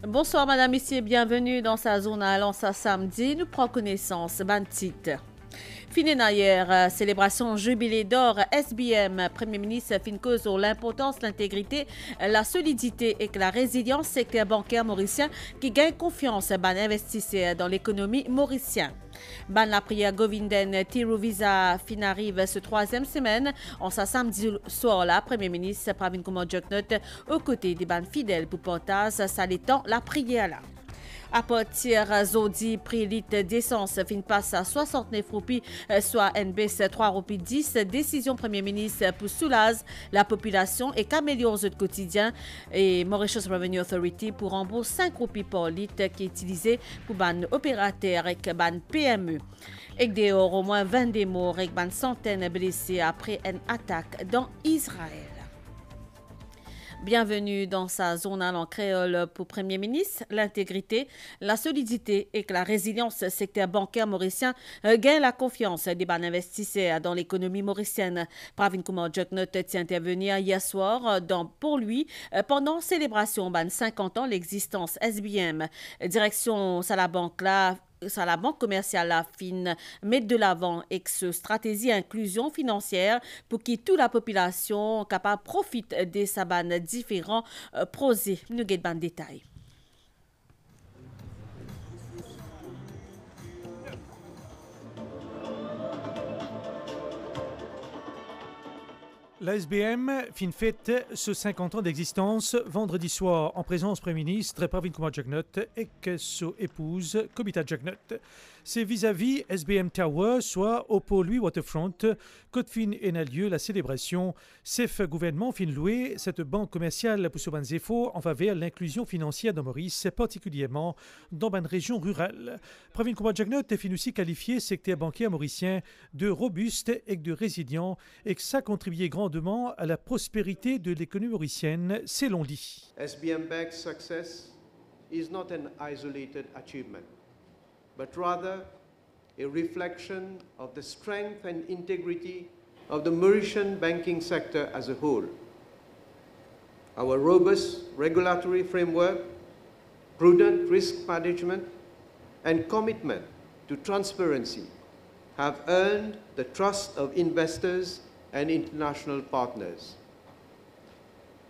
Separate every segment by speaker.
Speaker 1: Bonsoir madame, messieurs, bienvenue dans sa journal en ce samedi. Nous prenons connaissance d'un titre. Fini hier, célébration jubilé d'or SBM, Premier ministre fin cause sur l'importance, l'intégrité, la solidité et la résilience secteur bancaire mauricien qui gagne confiance dans investisseurs dans l'économie mauricienne. Ban la prière Govinden Tiruvisa fin arrive ce troisième semaine. En ce samedi soir, la Premier ministre Pravin Kumar Jugnauth aux côtés des ban fidèles pour portage saluant la prière là. À partir d'aujourd'hui, prix litre d'essence fin passe à 69 roupies, soit une baisse 3 roupies 10. Décision Premier ministre pour soulager la population et qu'améliorer le quotidien. Et Mauritius Revenue Authority pour rembourser 5 roupies par litre qui est utilisé pour ban opérateur et ban PME. Et dehors, au moins 20 morts et ban centaines blessés après une attaque dans Israël. Bienvenue dans sa journal en créole pour Premier ministre. L'intégrité, la solidité et la résilience secteur bancaire mauricien gagne la confiance des investisseurs dans l'économie mauricienne. Pravin Kumar Jugnauth est intervenu hier soir pour lui pendant célébration 50 ans l'existence SBM. Direction ça la banque là. Ça, la banque commerciale la fine met de l'avant et ce stratégie inclusion financière pour que toute la population capable profite des sabanes différents projets. Nous avons des détails.
Speaker 2: La SBM fin fête ce 50 ans d'existence vendredi soir en présence Premier ministre Pravin Kumar Jugnauth et son épouse Kobita Jugnauth. C'est vis-à-vis SBM Tower, soit au pôle lui Waterfront, côte fin et a lieu la célébration. CEF gouvernement fin loué cette banque commerciale pour ce zéfo en faveur de l'inclusion financière de Maurice, particulièrement dans une région rurale. Pravin Kumar Jugnauth fin aussi qualifié secteur bancaire mauricien de robuste et de résilient et que ça contribuait grandement à la prospérité de l'économie mauricienne, c'est l'on dit.
Speaker 3: SBM Bank's success is not an isolated achievement, but rather a reflection of the strength and integrity of the Mauritian banking sector as a whole. Our robust regulatory framework, prudent risk management, and commitment to transparency have earned the trust of investors and international partners.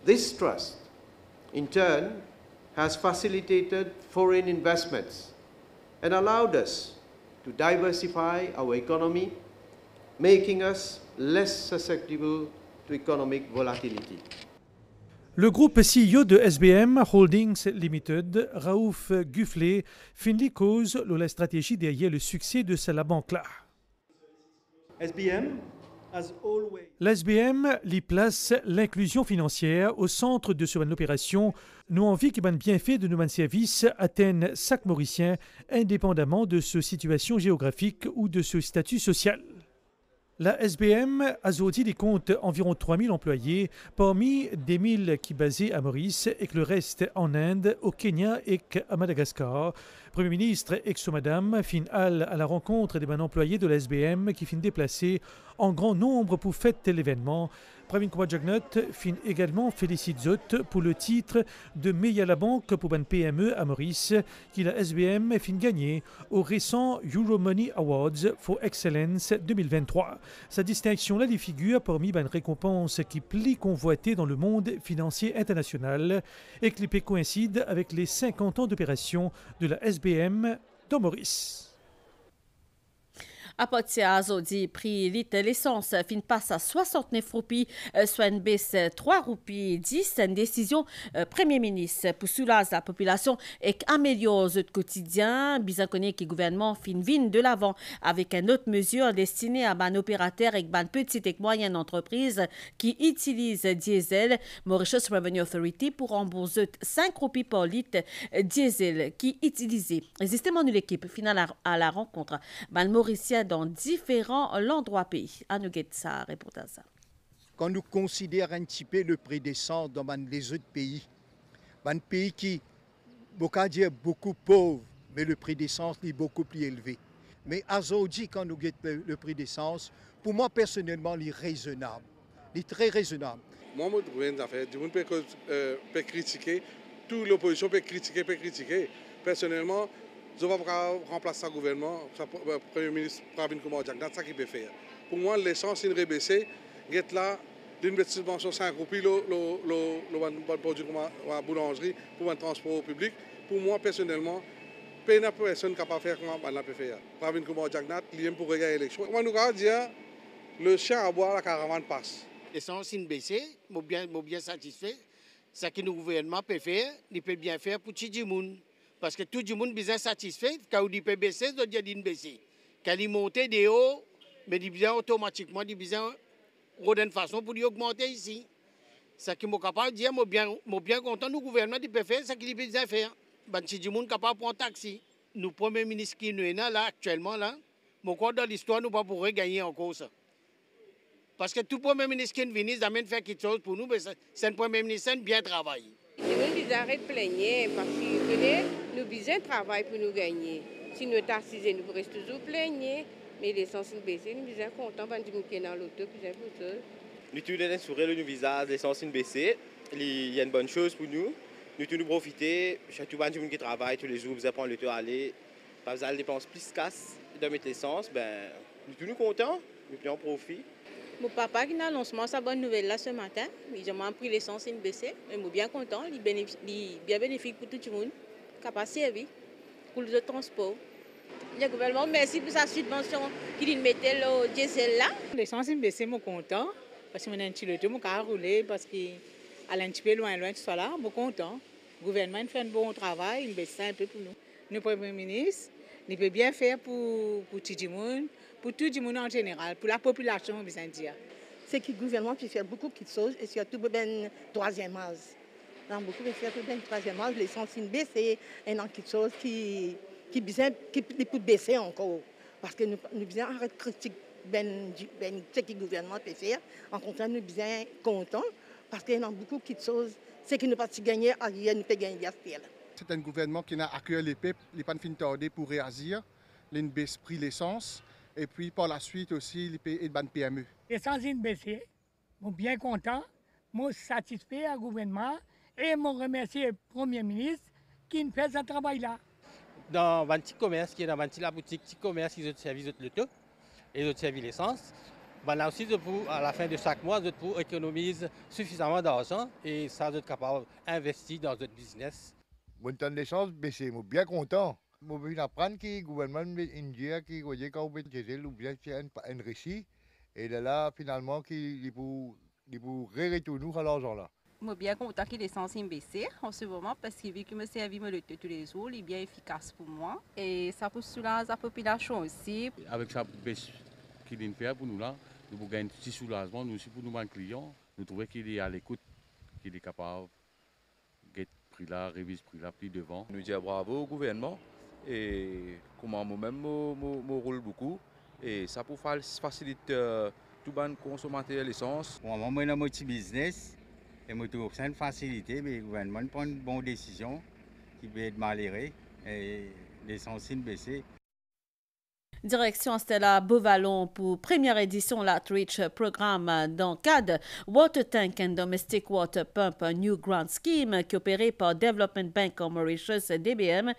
Speaker 3: This trust, in turn, has facilitated foreign investments and allowed us to diversify our economy, making us less susceptible to economic volatility.
Speaker 2: Le groupe CEO de SBM Holdings Limited, Raouf Gufflet, finit cause de la stratégie derrière le succès de la banque-là. L'SBM y place l'inclusion financière au centre de cette opération. Nous envie que les bienfaits de nos services atteignent chaque Mauricien, indépendamment de sa situation géographique ou de ce statut social. La SBM a aujourd'hui compte environ 3000 employés, parmi des 1000 qui sont basés à Maurice et que le reste en Inde, au Kenya et à Madagascar. Premier ministre et madame fin à la rencontre des employés de la SBM qui fin déplacés en grand nombre pour fêter l'événement. Pravin Kumar Jugnauth fin également félicite Zot pour le titre de meilleure la banque pour une PME à Maurice qui la SBM fin gagné au récent Euromoney Awards for Excellence 2023. Sa distinction-là les figure parmi une récompense qui plie convoitée dans le monde financier international et qui coïncide avec les 50 ans d'opération de la SBM dans Maurice.
Speaker 1: À partir d'aujourd'hui, prix litre l'essence fin passe à 69 roupies, soit une baisse 3 roupies 10. Une décision Premier ministre pour soulager la population et améliorer le quotidien. Bien connu que le gouvernement fin vient de l'avant avec une autre mesure destinée à un opérateur et une petite et moyenne entreprise qui utilise diesel. Mauritius Revenue Authority pour rembourser 5 roupies par litre diesel qui utilisé. Justement, nous l'équipe finale à la rencontre. Mauricien dans différents endroits pays. À nous ça répond à ça.
Speaker 4: Quand nous considérons un petit peu le prix d'essence dans les autres pays, un pays qui, dire beaucoup pauvre, mais le prix d'essence est beaucoup plus élevé. Mais aujourd'hui, quand nous guettons le prix d'essence, pour moi personnellement, il est raisonnable. Il est très raisonnable.
Speaker 5: Moi, je peux critiquer toute l'opposition peut critiquer. Personnellement, je ne vais pas remplacer le gouvernement, le Premier ministre Pravin Kumar Jagnat, c'est ça qu'il peut faire. Pour moi, l'essence, c'est une rebaissée. Là, d'une subvention 5 roupies, le produit comme la boulangerie, pour un transport public. Pour moi, personnellement, personne n'est capable de faire comme on peut faire. Pravin Kumar Jagnat, il est pour regarder l'élection. Moi, nous allons dire, le chien à boire, la caravane passe.
Speaker 6: L'essence, c'est une baissée, je suis bien satisfait. Ce que le gouvernement peut faire, il peut bien faire pour tout le monde. Parce que tout le monde est bien satisfait. Quand il peut baisser, il doit dire baisser. Quand il monte de haut, mais il bien automatiquement, il bien de façon pour augmenter ici. Ce que je suis capable de dire, je suis bien content du gouvernement qui peut faire ce qu'il peut bien faire. Si tout le monde est capable de prendre un taxi. Nous, Premier ministre qui nous est là, actuellement, là, mon corps dans l'histoire, nous ne pourrons pas gagner encore ça. Parce que tout Premier ministre qui vient, il amène faire quelque chose pour nous, mais c'est un Premier ministre qui bien travaillé.
Speaker 7: Nous arrêtons de plaigner parce que nous besoin de travail pour nous gagner. Si nous sommes assis, nous restons toujours plaigner. Mais l'essence est baissée, nous sommes contents quand nous sommes dans l'auto, puis c'est pour ça.
Speaker 8: Nous tous les sourires, le visage, l'essence est baissée. Il y a une bonne chose pour nous. Nous tous nous profiter. Chaque tout le monde qui travaille tous les jours, vous prendre le temps aller. Pas besoin de dépenser plus casse de mettre l'essence. Ben, nous tous nous contents, nous prenons profit.
Speaker 7: Mon papa qui a lancé sa bonne nouvelle là ce matin, il m'a pris l'essence une baissée, mais je suis bien content, il est bien bénéfique pour tout le monde, capable de servir pour le transport. Le gouvernement, merci pour sa subvention qu'il mettait le diesel là.
Speaker 9: L'essence une baissée, je suis content, parce que je suis un petit peu, je suis roulé, parce qu'elle est un petit peu loin, tout ça là, je suis content. Le gouvernement fait un bon travail, il baisse ça un peu pour nous. Le Premier ministre, il peut bien faire pour tout le monde. Pour tout le monde en général, pour la population, on besoin de dire.
Speaker 10: C'est que le gouvernement peut faire beaucoup de choses, et surtout pour le troisième âge. Dans beaucoup de faire pour le troisième âge, l'essence est baissée, et dans quelque chose qui peut baisser encore. Parce que nous besoin arrêter de critiquer ce que le gouvernement peut faire. En contraire, nous besoin contents, parce qu'il y a beaucoup de choses, c'est que nous ne pouvons pas gagner, ailleurs nous pouvons gagner.
Speaker 4: C'est un gouvernement qui a accueilli les peuples, les pas fin tardé pour réagir, les baisse prix l'essence. Et puis par la suite aussi, les PME.
Speaker 11: L'essence est baissée, je suis bien content, je suis satisfait au gouvernement et je remercie le Premier ministre qui fait ce travail-là.
Speaker 12: Dans un petit commerce qui est dans la boutique, petit commerce, ils ont servi le taux et ils ont servi l'essence. Là aussi, à la fin de chaque mois, ils économisent suffisamment d'argent et ça, ils sont capables d'investir dans notre business.
Speaker 13: Mon temps d'essence baissé, je suis bien content. Je vais apprendre que le gouvernement indien qui voyait qu'on peut diesel ou bien c'est un récit et de là finalement qu'il pour retourner à l'argent là.
Speaker 14: Je suis bien content que l'essence est baissée en ce moment parce que vu que me servis le tous les jours, il est bien efficace pour moi et ça peut soulager la population aussi.
Speaker 15: Avec sa baisse qu'il est fait pour nous là, nous pouvons gagner un petit soulagement, nous aussi pour nous clients, nous trouvons qu'il est à l'écoute, qu'il est capable de prix là, réviser prix là plus devant.
Speaker 16: Nous disons bravo au gouvernement. Et comment moi-même je roule beaucoup et ça pour faciliter tout le consommateur l'essence.
Speaker 17: Moi, je suis dans mon petit business et je trouve ça une facilité, mais le gouvernement prend une bonne décision qui peut être malheureux et l'essence est baissée.
Speaker 1: Direction Stella Beauvallon pour première édition l'Outreach Programme dans le cadre Water Tank and Domestic Water Pump New Grant Scheme qui est opéré par Development Bank of Mauritius DBM.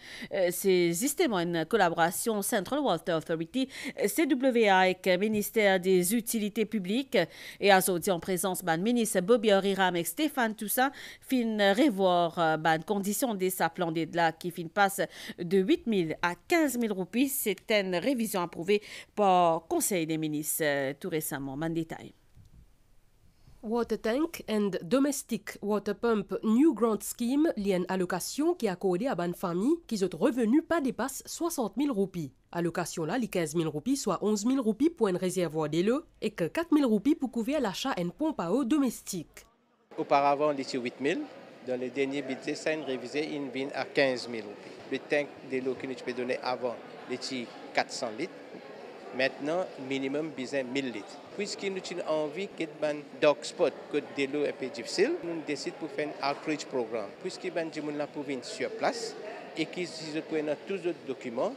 Speaker 1: C'est justement une collaboration Central Water Authority, CWA avec ministère des Utilités publiques et aujourd'hui en présence de ministre Bobby Oriram et Stéphane Toussaint fin revoir conditions de sa plan de là qui fin passe de 8 000 à 15 000 roupies. C'est une révision approuvée par le Conseil des ministres tout récemment. En détail.
Speaker 18: Water Tank and Domestic Water Pump New Grant Scheme lié une allocation qui est accordée à une famille qui ont revenu pas dépasse 60 000 roupies. Allocation là, les 15 000 roupies, soit 11 000 roupies pour un réservoir d'eau et que 4 000 roupies pour couvrir l'achat d'une pompe à eau domestique.
Speaker 19: Auparavant, il était 8 000. Dans le dernier budget, ça a une révisé, il vient à 15 000 roupies. Le tank de l'eau que nous pouvons donner avant, il était 400 litres. Maintenant, minimum besoin 1000 litres. Puisque nous avons envie que un dark spot, que de l'eau est peu difficile, nous décidons pour faire un outreach programme. Puisque nous avons pour venir sur place et que si nous prenons tous les documents,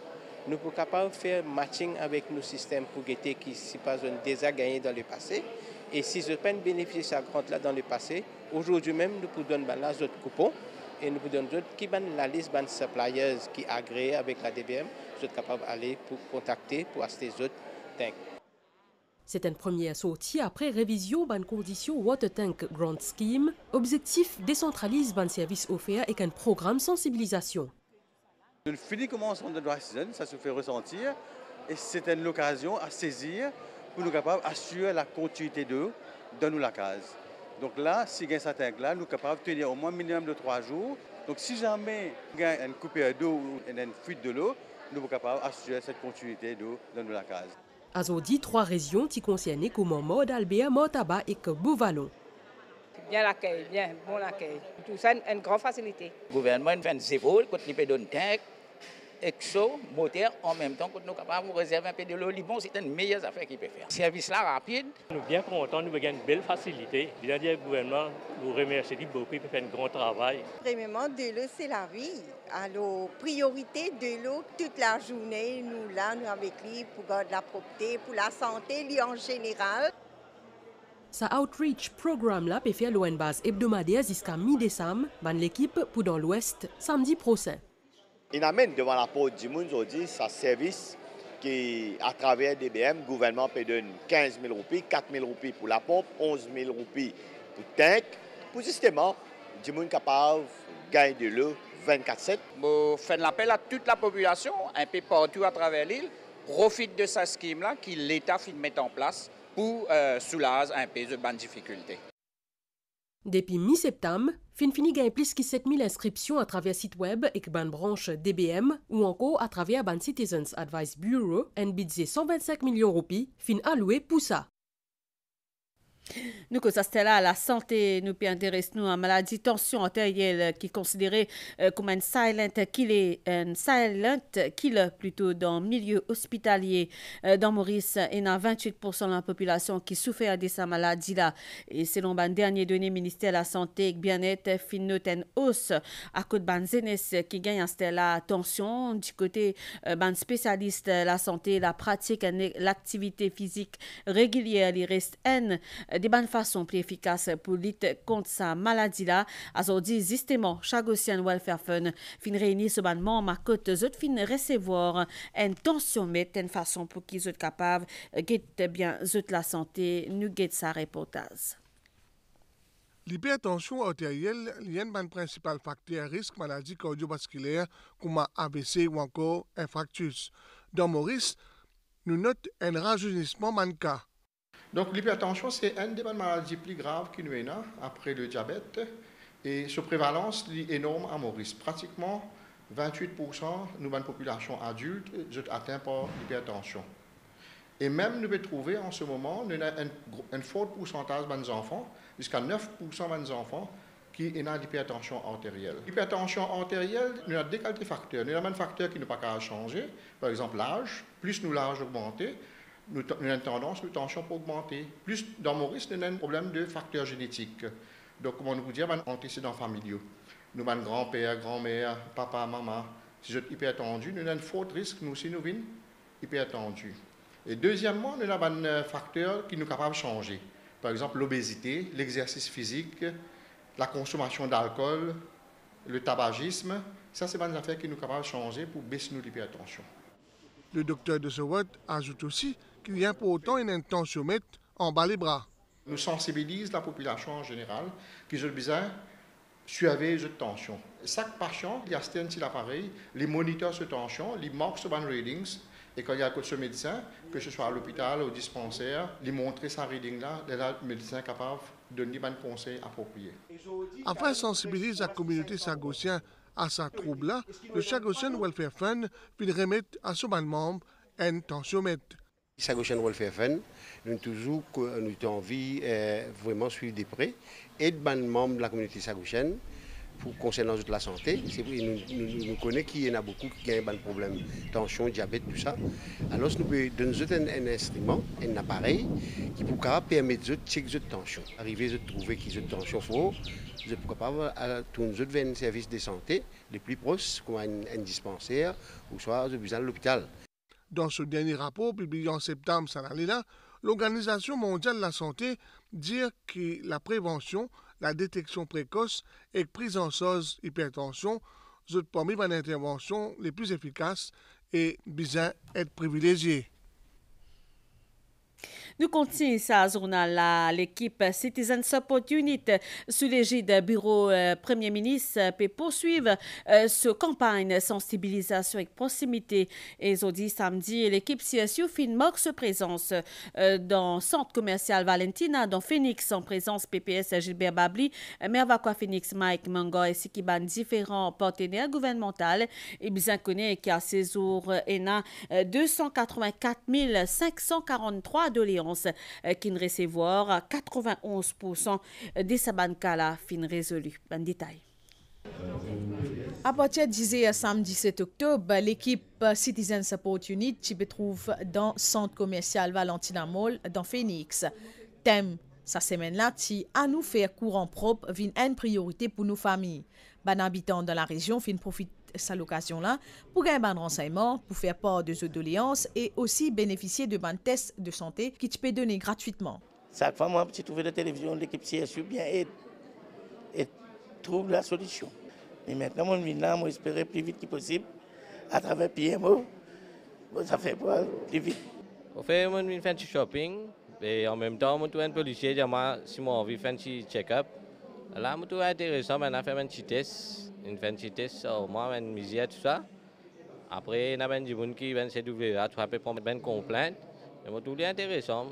Speaker 19: nous sommes capables de faire matching avec nos systèmes pour guetter qui si pas déjà gagné dans le passé. Et si je peux bénéficier de ça grande là dans le passé, aujourd'hui même, nous pouvons donner là d'autres coupons Et nous donnons qui la liste de suppliers qui agréés avec la DBM, vous êtes capable d'aller pour contacter pour acheter les autres tanks.
Speaker 18: C'est une première sortie après révision de conditions Water Tank Grant Scheme. Objectif décentralise le service offert et un programme sensibilisation.
Speaker 20: Nous finissons commencement de dry season, ça se fait ressentir et c'est une occasion à saisir pour nous capables d'assurer la continuité d'eau dans la case. Donc là, si il y a un tank là, nous sommes capables de tenir au moins minimum de 3 jours. Donc si jamais il y a une coupure d'eau ou une fuite de l'eau, nous sommes capables d'assurer cette continuité d'eau dans la case.
Speaker 18: Azodi, 3 régions qui concernent comme Mord, Albert, Mortaba et Bouvalon.
Speaker 21: Bien l'accueil, bien, bon accueil. Tout ça, une grande facilité.
Speaker 22: Le gouvernement fait des efforts, quand il peut donner tank, exo, moteur, en même temps, quand nous sommes capables de réserver un peu de l'eau, c'est une meilleure affaire qu'il peut faire. Le service là rapide.
Speaker 23: Nous sommes bien contents, nous avons une belle facilité. Bien dire, le gouvernement nous remercie beaucoup pour faire un grand travail.
Speaker 24: Premièrement, de l'eau, c'est la vie. Alors, priorité de l'eau toute la journée, nous là, nous avec lui pour garder la propreté, pour la santé, lui en général.
Speaker 18: Sa outreach programme là peut faire une base hebdomadaire jusqu'à mi-décembre, l'équipe pour dans l'Ouest samedi prochain.
Speaker 25: Il amène devant la porte du monde aujourd'hui sa service qui, à travers DBM, le gouvernement peut donner 15 000 roupies, 4 000 roupies pour la pompe, 11 000 roupies pour le tank, pour justement, du monde capable de gagner de l'eau 24/7.
Speaker 22: Je fais l'appel à toute la population, un peu partout à travers l'île, profite de ce scheme-là que l'État met en place pour soulager un peu de bonnes difficultés.
Speaker 18: Depuis mi-septembre, Finfini gagne plus que 7 000 inscriptions à travers site web et une branche DBM ou encore à travers le Citizens Advice Bureau, un budget 125 millions de roupies, fin alloué pour ça.
Speaker 1: Nous, que ça c'était là, la santé, nous peut intéresser nous à maladie tension artérielle qui est considérée comme un silent killer plutôt dans le milieu hospitalier. Dans Maurice, il y a 28% de la population qui souffre de cette maladie-là. Et selon les dernières données ministère de la Santé et Bien-être, fin note une hausse à cause de la qui gagne la tension du côté des spécialistes de la santé, la pratique et l'activité physique régulière, il reste des bonnes façons plus efficaces pour lutter contre sa maladie-là. Aujourd'hui, justement, Chagosian Welfare Fund fin réunir ce ban membre à côté de fin recevoir une tensiomètre, une façon pour qu'ils soient capables de bien la santé. Nous guette sa reportage.
Speaker 26: L'hypertension artérielle est un principal facteur à risque maladie cardiovasculaire comme AVC ou encore infarctus. Dans Maurice, nous notons un rajeunissement manquant.
Speaker 27: Donc l'hypertension, c'est une des maladies plus graves qui nous est là, après le diabète. Et sa prévalence est énorme à Maurice. Pratiquement 28% de la population adulte est atteinte par l'hypertension. Et même nous pouvons trouver en ce moment un fort pourcentage des enfants, jusqu'à 9% des enfants, qui ont l'hypertension artérielle. L'hypertension artérielle, nous avons des qualités de facteurs. Nous avons un facteur qui ne peut pas changer, par exemple l'âge. Plus nous l'âge augmenté, nous avons une tendance à la tension pour augmenter. Plus dans Maurice, nous avons un problème de facteurs génétiques. Donc, comment nous vous dire, antécédents familiaux. Nous avons grand-père, grand-mère, papa, maman. Si vous êtes hypertendu, nous avons un fort risque, nous aussi, nous sommes hypertendus. Et deuxièmement, nous avons un facteur qui nous est capable de changer. Par exemple, l'obésité, l'exercice physique, la consommation d'alcool, le tabagisme. Ça, c'est des affaires qui nous sont capables de changer pour baisser l'hypertension.
Speaker 26: Le docteur de Sowat ajoute aussi qu'il est important une tensiomètre en bas les bras.
Speaker 27: Nous sensibilisons la population en général qui ont besoin de suivre les tensions. Chaque patient, il y a un petit appareil, les moniteurs de tension, les marque sur les readings, et quand il y a un coach médecin, que ce soit à l'hôpital, au dispensaire, les montrer sa reading-là, le médecin est capable de donner des conseils appropriés.
Speaker 26: Afin de sensibiliser la communauté sagossienne à ce trouble-là, le Chagosian Welfare Fund peut remettre à son membre un tensiomètre.
Speaker 28: Le Chagosian Welfare Fund, nous avons toujours envie de vraiment suivre de près et de membres de la communauté sagossienne pour concernant la santé. Nous connaissons qu'il y en a beaucoup qui ont des problèmes, tension, diabète, tout ça. Alors nous pouvons donner un instrument, un appareil qui peut permettre de checker la tension. Arriver à trouver qu'ils ont une tension forte, vous êtes capable de tourner vers un service de santé le plus proche, comme un dispensaire ou soit besoin de l'hôpital.
Speaker 26: Dans ce dernier rapport publié en septembre cette année-là, l'Organisation mondiale de la santé dit que la prévention la détection précoce et prise en charge hypertension, sont parmi les interventions les plus efficaces et besoin être privilégiées.
Speaker 1: Nous continuons sa journal l'équipe Citizen Support Unit sous l'égide du bureau Premier ministre peut poursuivre ce campagne de sensibilisation avec proximité. Et aujourd'hui samedi, l'équipe CSU marque sa présence dans le centre commercial Valentina, dans Phoenix, en présence PPS Gilbert Babli, Mervaqua Phoenix Mike Mango ainsi qui ban différents partenaires gouvernementaux. Et bien connu qu'à ces jours, il y a 284 543 doléances qui ne recevoir 91% des sabancala fin résolu. Bon détail.
Speaker 2: À partir de samedi 7 octobre, l'équipe Citizen Support Unit se trouve dans le centre commercial Valentina Mall dans Phoenix. Thème cette semaine-là, c'est à nous faire courant propre vient une priorité pour nos familles. Les habitants de la région profitent de cette occasion-là pour gagner des renseignements, pour faire part de leurs doléances et aussi bénéficier de bons tests de santé qui te peut donner gratuitement.
Speaker 3: Chaque fois, moi, j'ai trouvé la télévision, l'équipe CSU bien et trouve la solution. Mais maintenant, mon là, moi, j'espère plus vite que possible à travers PMO. Ça fait pas plus vite.
Speaker 5: On fait un fancy shopping et en même temps, on a un policier si moi envie de faire un check-up. Là, je suis intéressant, on a fait un petit test, au moins une misère, tout ça. Après, on a des gens qui viennent CWA, tu peux prendre une complainte. C'est tout intéressant.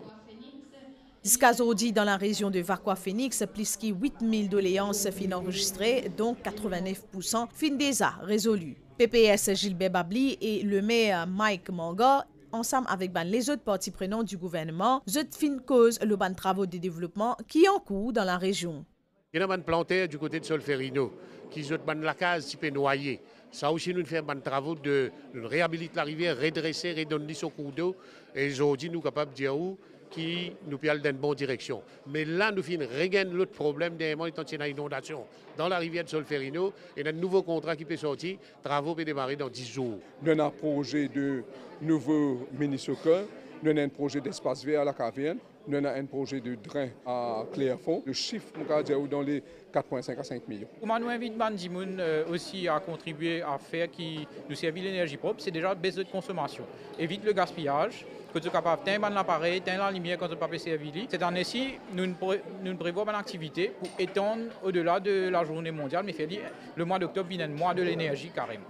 Speaker 2: Jusqu'à aujourd'hui, dans la région de Vacoa Phoenix, plus de 8000 doléances fin enregistrées, dont 89% fin déjà résolues. PPS Gilbert Babli et le maire Mike Manga, ensemble avec les autres parties prenantes du gouvernement, fin cause le ban travaux de développement qui est en cours dans la région.
Speaker 6: Il y a des plantaires du côté de Solferino qui sont la case qui peut noyer. Ça aussi, nous faisons des travaux de réhabiliter la rivière, redresser, redonner son cours d'eau. Et aujourd'hui, nous sommes capables de dire qui nous peut aller dans une bonne direction. Mais là, nous finissons regagner l'autre problème d'un moment étant qu'il y a une inondation dans la rivière de Solferino et un nouveau contrat qui peut sortir, travaux peuvent démarrer dans 10 jours.
Speaker 7: Nous avons un projet de nouveau mini-soccer, nous avons un projet d'espace vert à la caverne, nous avons un projet de drain à Clairefonds. Le chiffre, nous dans les 4,5 à 5 millions.
Speaker 8: Nous invitons Bandimoun aussi à contribuer à faire qui nous servit l'énergie propre, c'est déjà baisse de consommation. Évite le gaspillage. Que tu es capable de l'appareil, de la lumière quand tu pas servir. Cette année-ci, nous prévoyons une activité pour étendre au-delà de la journée mondiale, mais le mois d'octobre vient un mois de l'énergie carrément.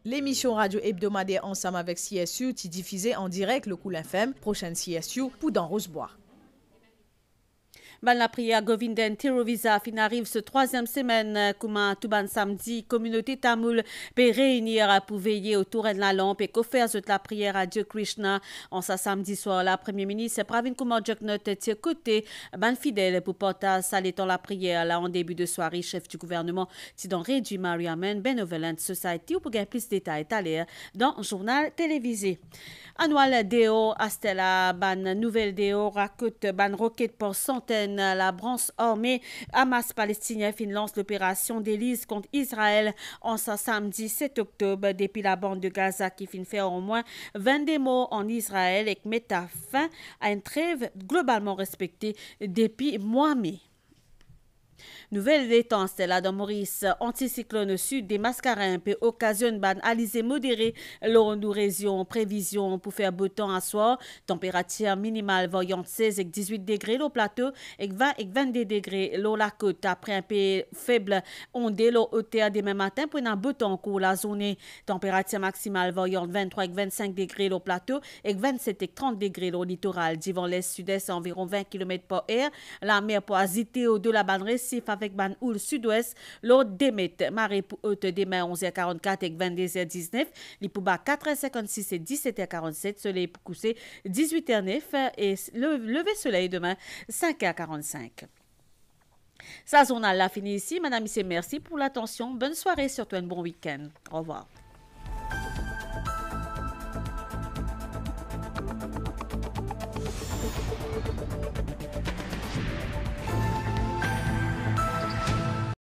Speaker 2: L'émission radio hebdomadaire ensemble avec CSU est diffusée en direct le Cool FM, prochaine CSU pour dans Rosebois.
Speaker 1: La prière Govinden Tirovisa fin arrive ce troisième semaine comme tout ban samedi communauté tamoul peut réunir pour veiller autour de la lampe et faire la prière à Dieu Krishna en ce samedi soir. La Premier ministre Pravin Kumar Jagnath tient côté ban fidèle pour porter saluant la prière là en début de soirée. Chef du gouvernement Tidon Réduit Mariamen Benevolent Society ou pour gagner plus de détails à dans le journal télévisé. Annual Deo Astella ban nouvelle Deo raconte ban roquette pour centaines. La branche armée Hamas palestinien lance l'opération d'Élise contre Israël en ce samedi 7 octobre depuis la bande de Gaza qui finit faire au moins 22 morts en Israël et qui met fin à une trêve globalement respectée depuis mois-mai. Nouvelle détente là dans Maurice, anticyclone sud des mascarins peut occasionner ban alizé modéré lors nous région prévision pour faire beau temps à soir, température minimale voyant 16 et 18 degrés au plateau et 20 et 22 degrés l'eau la côte après un peu faible ondée l'eau hauteur demain matin pour un beau temps court la journée, température maximale voyant 23 et 25 degrés au plateau et 27 et 30 degrés au littoral d'Ivan l'est sud-est environ 20 km/h, la mer pour agiter au de la bande récif avec ban houle sud-ouest, l'eau démet marée pour haute demain 11h44 et 22h19, les pour bas 4h56 et 17h47, soleil pour coucher 18h09 et lever soleil demain 5h45. Sa journal la fini ici. Madame, merci pour l'attention. Bonne soirée, surtout un bon week-end. Au revoir.